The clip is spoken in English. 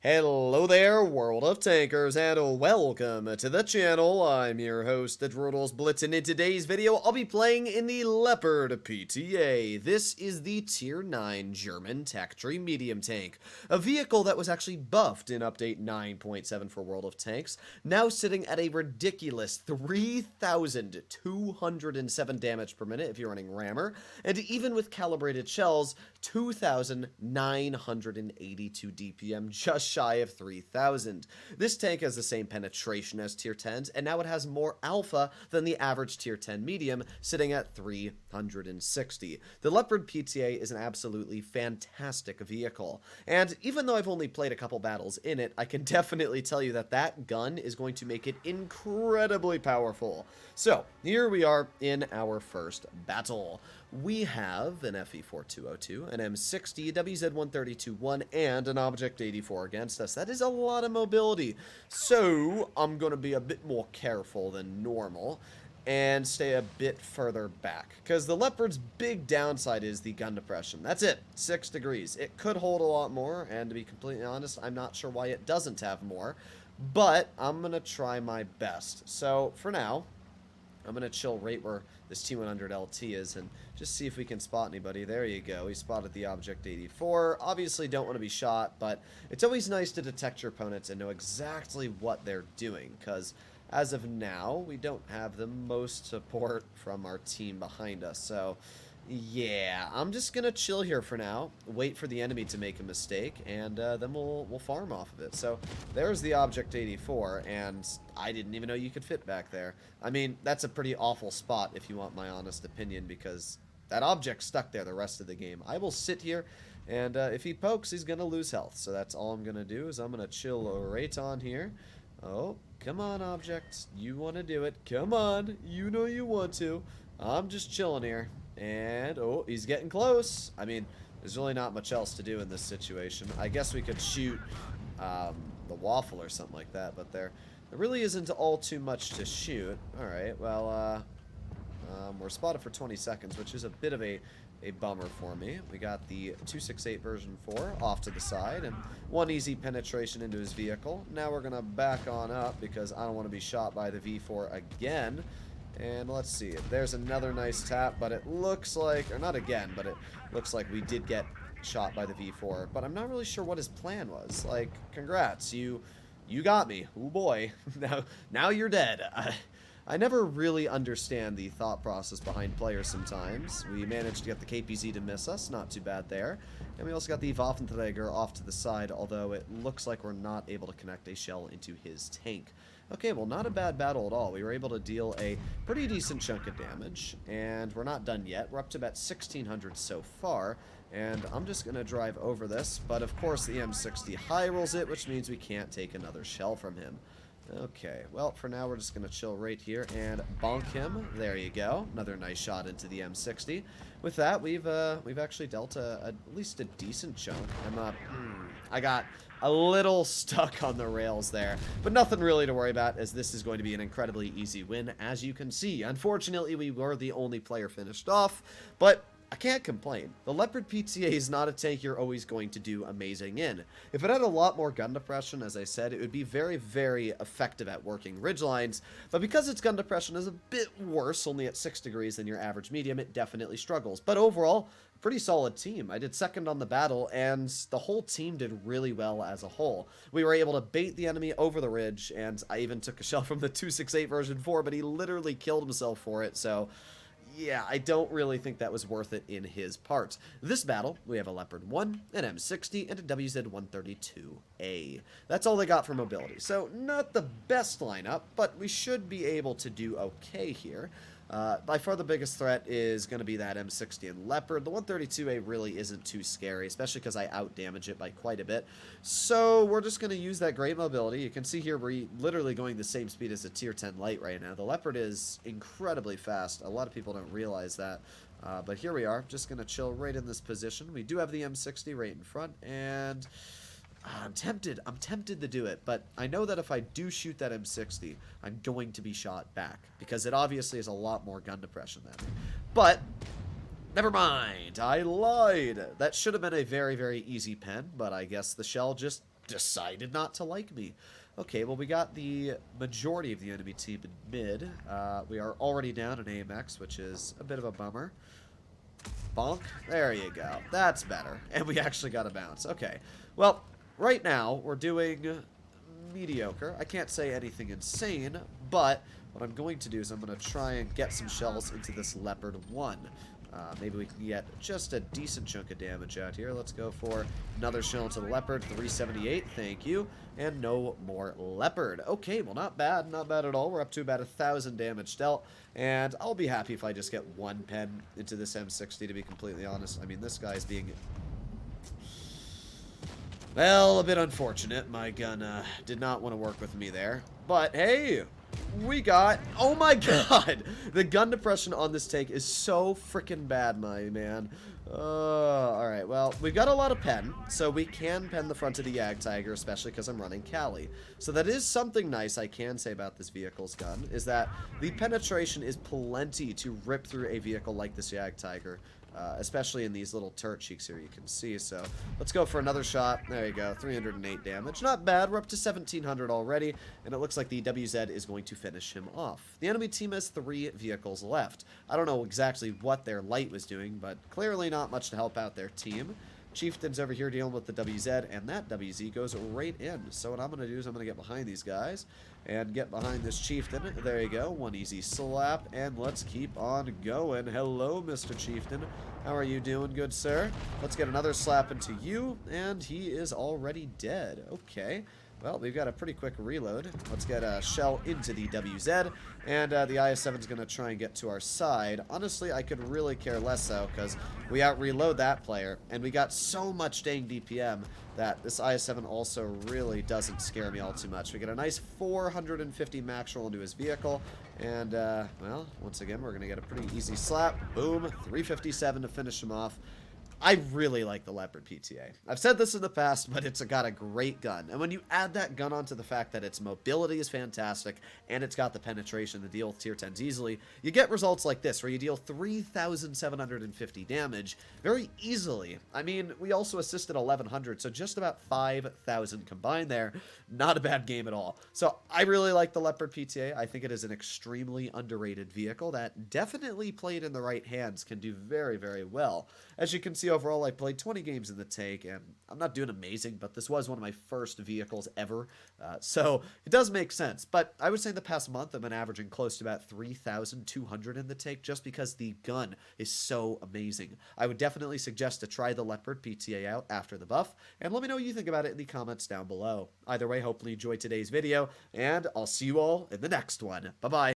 Hello there, World of Tankers, and welcome to the channel. I'm your host, the Droodles Blitz, and in today's video, I'll be playing in the Leopard PTA. This is the Tier 9 German Tech Tree Medium Tank, a vehicle that was actually buffed in Update 9.7 for World of Tanks, now sitting at a ridiculous 3,207 damage per minute if you're running Rammer, and even with calibrated shells, 2,982 DPM, just shy of 3,000. This tank has the same penetration as Tier 10s, and now it has more alpha than the average Tier 10 medium, sitting at 360. The Leopard PTA is an absolutely fantastic vehicle, and even though I've only played a couple battles in it, I can definitely tell you that that gun is going to make it incredibly powerful. So, here we are in our first battle. We have an FE4202, an M60, WZ132-1, and an Object 84 against us. That is a lot of mobility, so I'm going to be a bit more careful than normal and stay a bit further back, because the Leopard's big downside is the gun depression. That's it, 6 degrees. It could hold a lot more, and to be completely honest, I'm not sure why it doesn't have more, but I'm going to try my best. So, for now, I'm going to chill right where this T100 LT is and just see if we can spot anybody. There you go. We spotted the Object 84. Obviously don't want to be shot, but it's always nice to detect your opponents and know exactly what they're doing, because as of now, we don't have the most support from our team behind us. So, yeah, I'm just going to chill here for now, wait for the enemy to make a mistake, and then we'll farm off of it. So, there's the Object 84, and I didn't even know you could fit back there. I mean, that's a pretty awful spot if you want my honest opinion, because that object's stuck there the rest of the game. I will sit here, and if he pokes, he's going to lose health. So that's all I'm going to do, is I'm going to chill right on here. Oh, come on, Object. You want to do it. Come on. You know you want to. I'm just chilling here. And, oh, he's getting close. I mean, there's really not much else to do in this situation. I guess we could shoot the waffle or something like that, but there really isn't all too much to shoot. Alright, well, we're spotted for 20 seconds, which is a bit of a bummer for me. We got the 268 version 4 off to the side, and one easy penetration into his vehicle. Now we're going to back on up, because I don't want to be shot by the V4 again. And let's see, there's another nice tap, but it looks like, or not again, but it looks like we did get shot by the V4, but I'm not really sure what his plan was. Like, congrats, you got me. Oh boy, now you're dead. I never really understand the thought process behind players sometimes. We managed to get the KPZ to miss us, not too bad there. And we also got the Waffenträger off to the side, although it looks like we're not able to connect a shell into his tank. Okay, well, not a bad battle at all. We were able to deal a pretty decent chunk of damage, and we're not done yet. We're up to about 1,600 so far, and I'm just going to drive over this, but of course the M60 high rolls it, which means we can't take another shell from him. Okay, well, for now we're just going to chill right here and bonk him. There you go. Another nice shot into the M60. With that, we've actually dealt at least a decent chunk. I got a little stuck on the rails there, but nothing really to worry about, as this is going to be an incredibly easy win, as you can see. Unfortunately, we were the only player finished off, but I can't complain. The Leopard PTA is not a tank you're always going to do amazing in. If it had a lot more gun depression, as I said, it would be very, very effective at working ridgelines, but because its gun depression is a bit worse, only at 6 degrees than your average medium, it definitely struggles. But overall, pretty solid team. I did second on the battle, and the whole team did really well as a whole. We were able to bait the enemy over the ridge, and I even took a shell from the 268 version 4, but he literally killed himself for it, so yeah, I don't really think that was worth it in his part. This battle, we have a Leopard 1, an M60, and a WZ132A. That's all they got for mobility. So, not the best lineup, but we should be able to do okay here. By far the biggest threat is going to be that M60 and Leopard. The 132A really isn't too scary, especially because I out-damage it by quite a bit. So we're just going to use that great mobility. You can see here we're literally going the same speed as a Tier 10 Light right now. The Leopard is incredibly fast. A lot of people don't realize that. But here we are, just going to chill right in this position. We do have the M60 right in front, and I'm tempted to do it, but I know that if I do shoot that M60, I'm going to be shot back, because it obviously has a lot more gun depression than me. But never mind, I lied. That should have been a very, very easy pen, but I guess the shell just decided not to like me. Okay, well, we got the majority of the enemy team in mid. We are already down in AMX, which is a bit of a bummer. Bonk. There you go. That's better. And we actually got a bounce. Okay. Well, right now, we're doing mediocre. I can't say anything insane, but what I'm going to do is I'm going to try and get some shells into this Leopard 1. Maybe we can get just a decent chunk of damage out here. Let's go for another shell into the Leopard. 378, thank you. And no more Leopard. Okay, well, not bad. Not bad at all. We're up to about 1,000 damage dealt. And I'll be happy if I just get one pen into this M60, to be completely honest. I mean, this guy's being... well, a bit unfortunate. My gun did not want to work with me there. But, hey... we got... oh my god! The gun depression on this tank is so freaking bad, my man. Alright, well, we've got a lot of pen, so we can pen the front of the Yag Tiger, especially because I'm running Cali. So that is something nice I can say about this vehicle's gun, is that the penetration is plenty to rip through a vehicle like this Yag Tiger. Especially in these little turret cheeks here, you can see. So let's go for another shot. There you go, 308 damage. Not bad. We're up to 1,700 already, and it looks like the WZ is going to finish him off. The enemy team has 3 vehicles left. I don't know exactly what their light was doing, but clearly not much to help out their team. Chieftain's over here dealing with the WZ, and that WZ goes right in. So what I'm going to do is I'm going to get behind these guys and get behind this Chieftain. There you go. One easy slap, and let's keep on going. Hello, Mr. Chieftain. How are you doing, good sir? Let's get another slap into you, and he is already dead. Okay. Well, we've got a pretty quick reload. Let's get a shell into the WZ, and the IS-7 is going to try and get to our side. Honestly, I could really care less, though, because we out-reload that player, and we got so much dang DPM that this IS-7 also really doesn't scare me all too much. We get a nice 450 max roll into his vehicle, and, well, once again, we're going to get a pretty easy slap. Boom, 357 to finish him off. I really like the Leopard PTA. I've said this in the past, but it's got a great gun. And when you add that gun onto the fact that its mobility is fantastic, and it's got the penetration to deal with tier 10s easily, you get results like this, where you deal 3,750 damage very easily. I mean, we also assisted 1,100, so just about 5,000 combined there. Not a bad game at all. So I really like the Leopard PTA. I think it is an extremely underrated vehicle that definitely played in the right hands can do very, very well. As you can see, overall, I played 20 games in the tank, and I'm not doing amazing, but this was one of my first vehicles ever, so it does make sense. But I would say in the past month, I've been averaging close to about 3,200 in the tank, just because the gun is so amazing. I would definitely suggest to try the Leopard PTA out after the buff, and let me know what you think about it in the comments down below. Either way, hopefully you enjoyed today's video, and I'll see you all in the next one. Bye-bye.